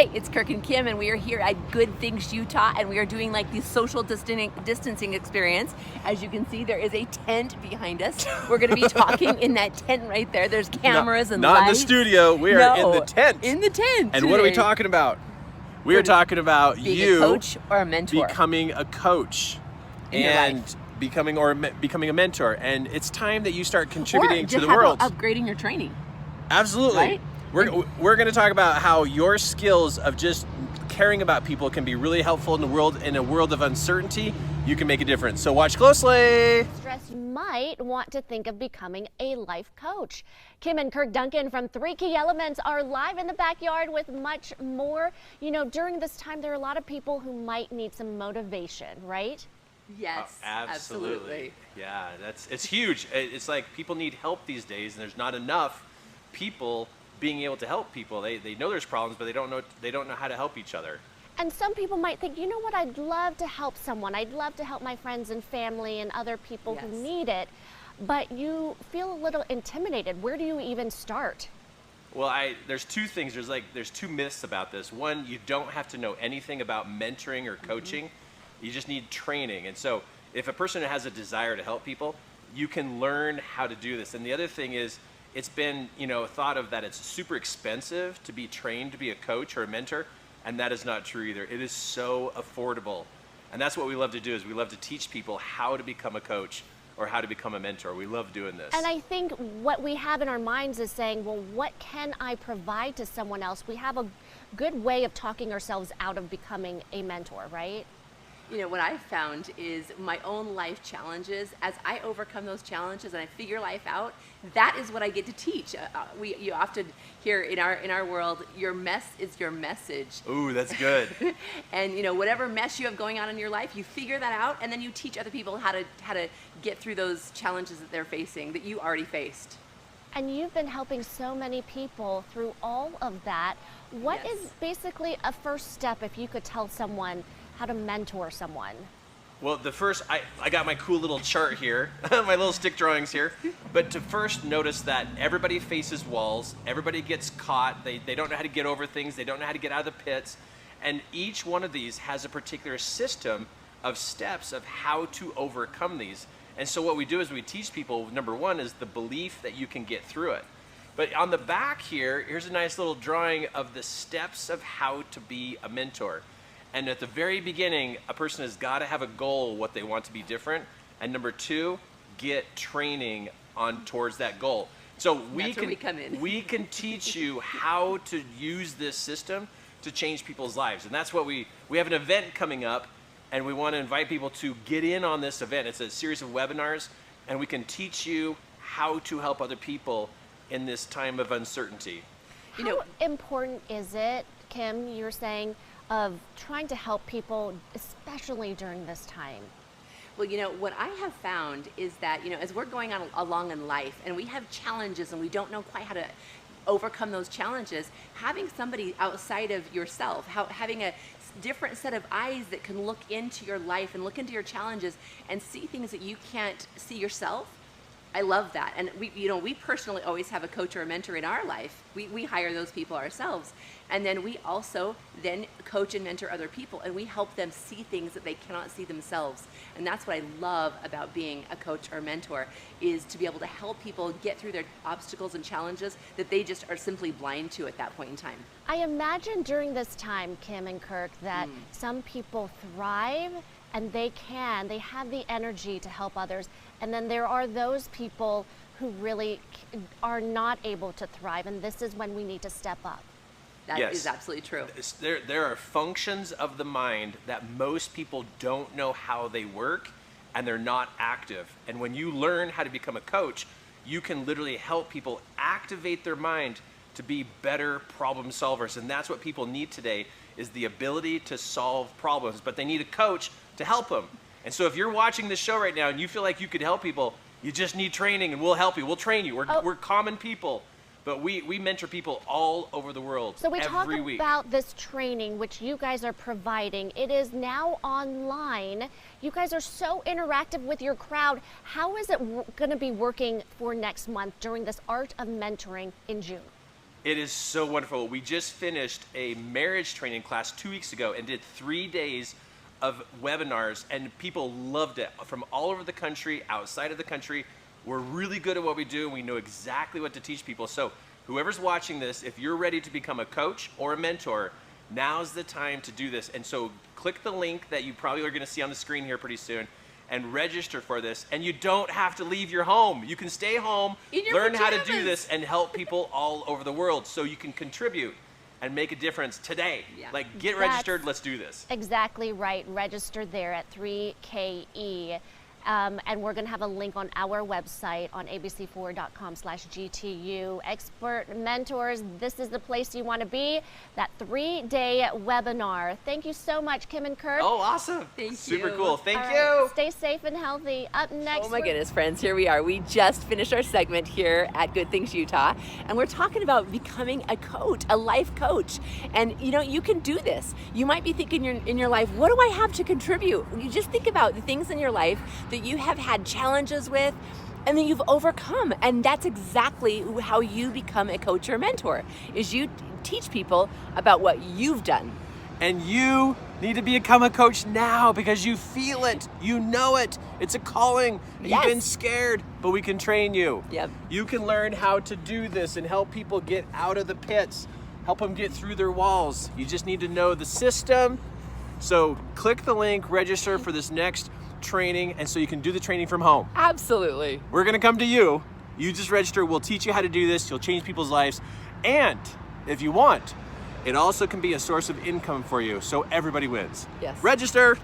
Hey, it's Kirk and Kim, and we are here at Good Things Utah, and we are doing like the social distancing experience. As you can see, there is a tent behind us. We're going to be talking in that tent right there. There's cameras and not lights. Not in the studio. We are in the tent. In the tent. And what are we talking about? We are talking about being a coach or a mentor. Becoming a coach and becoming a mentor. And it's time that you start contributing to the world. Upgrading your training. Absolutely. Right? We're going to talk about how your skills of just caring about people can be really helpful in a world of uncertainty. You can make a difference. So watch closely. Stress might want to think of becoming a life coach. Kim and Kirk Duncan from 3 Key Elements are live in the backyard with much more. You know, during this time, there are a lot of people who might need some motivation, right? Yes, absolutely. Yeah, it's huge. It's like people need help these days, and there's not enough people being able to help people. They know there's problems, but they don't know how to help each other. And some people might think, you know what, I'd love to help someone. I'd love to help my friends and family and other people who need it, but you feel a little intimidated. Where do you even start? Well, there's two things. There's two myths about this. One, you don't have to know anything about mentoring or coaching. You just need training. And so if a person has a desire to help people, you can learn how to do this. And the other thing is, it's been, thought of that it's super expensive to be trained to be a coach or a mentor, and that is not true either. It is so affordable. And that's what we love to do, is we love to teach people how to become a coach or how to become a mentor. We love doing this. And I think what we have in our minds is saying, well, what can I provide to someone else? We have a good way of talking ourselves out of becoming a mentor, right? What I've found is my own life challenges. As I overcome those challenges and I figure life out, that is what I get to teach. You often hear in our world, your mess is your message. Ooh, that's good. And whatever mess you have going on in your life, you figure that out, and then you teach other people how to get through those challenges that they're facing that you already faced. And you've been helping so many people through all of that. What is basically a first step if you could tell someone how to mentor someone? Well, I got my cool little chart here, my little stick drawings here, but to first notice that everybody faces walls, everybody gets caught, they don't know how to get over things, they don't know how to get out of the pits, and each one of these has a particular system of steps of how to overcome these. And so what we do is we teach people, number one is the belief that you can get through it. But on the back here's a nice little drawing of the steps of how to be a mentor. And at the very beginning, a person has got to have a goal, what they want to be different. And number two, get training towards that goal. So we can teach you how to use this system to change people's lives. And that's what we have an event coming up, and we want to invite people to get in on this event. It's a series of webinars, and we can teach you how to help other people in this time of uncertainty. How important is it, Kim, you're saying, of trying to help people, especially during this time? Well, what I have found is that, as we're going along in life and we have challenges and we don't know quite how to overcome those challenges, having somebody outside of yourself, having a different set of eyes that can look into your life and look into your challenges and see things that you can't see yourself, I love that. And we personally always have a coach or a mentor in our life. We hire those people ourselves. And then we also then coach and mentor other people, and we help them see things that they cannot see themselves. And that's what I love about being a coach or mentor, is to be able to help people get through their obstacles and challenges that they just are simply blind to at that point in time. I imagine during this time, Kim and Kirk, that some people thrive and they have the energy to help others. And then there are those people who really are not able to thrive, and this is when we need to step up. That is absolutely true. There are functions of the mind that most people don't know how they work, and they're not active. And when you learn how to become a coach, you can literally help people activate their mind to be better problem solvers. And that's what people need today, is the ability to solve problems, but they need a coach to help them. And so if you're watching this show right now and you feel like you could help people, you just need training, and we'll help you. We'll train you. We're common people, but we mentor people all over the world every week. So we talk about this training, which you guys are providing. It is now online. You guys are so interactive with your crowd. How is it going to be working for next month during this Art of Mentoring in June? It is so wonderful. We just finished a marriage training class 2 weeks ago and did 3 days of webinars, and people loved it from all over the country, outside of the country. We're really good at what we do, and we know exactly what to teach people. So whoever's watching this, if you're ready to become a coach or a mentor, now's the time to do this. And so click the link that you probably are going to see on the screen here pretty soon and register for this. And you don't have to leave your home. You can stay home, learn how to do this, and help people all over the world so you can contribute and make a difference today. Yeah. Like, get registered, let's do this. Exactly right. Register there at 3KE. And we're going to have a link on our website on abc4.com/GTU. Expert mentors, this is the place you want to be. That 3-day webinar. Thank you so much, Kim and Kirk. Oh, awesome. Thank Super you. cool. Thank All you. right, stay safe and healthy. Up next. Oh my goodness, friends, here we are. We just finished our segment here at Good Things Utah, and we're talking about becoming a coach, a life coach. And you know, you can do this. You might be thinking in your life, what do I have to contribute? You just think about the things in your life that you have had challenges with and that you've overcome. And that's exactly how you become a coach or mentor, is you teach people about what you've done. And you need to become a coach now because you feel it, you know it. It's a calling. Yes. You've been scared, but we can train you. Yep. You can learn how to do this and help people get out of the pits, help them get through their walls. You just need to know the system. So click the link, register for this next training, and so you can do the training from home. Absolutely. We're gonna come to you. You just register, we'll teach you how to do this, you'll change people's lives. And if you want, it also can be a source of income for you, so everybody wins. Yes. Register.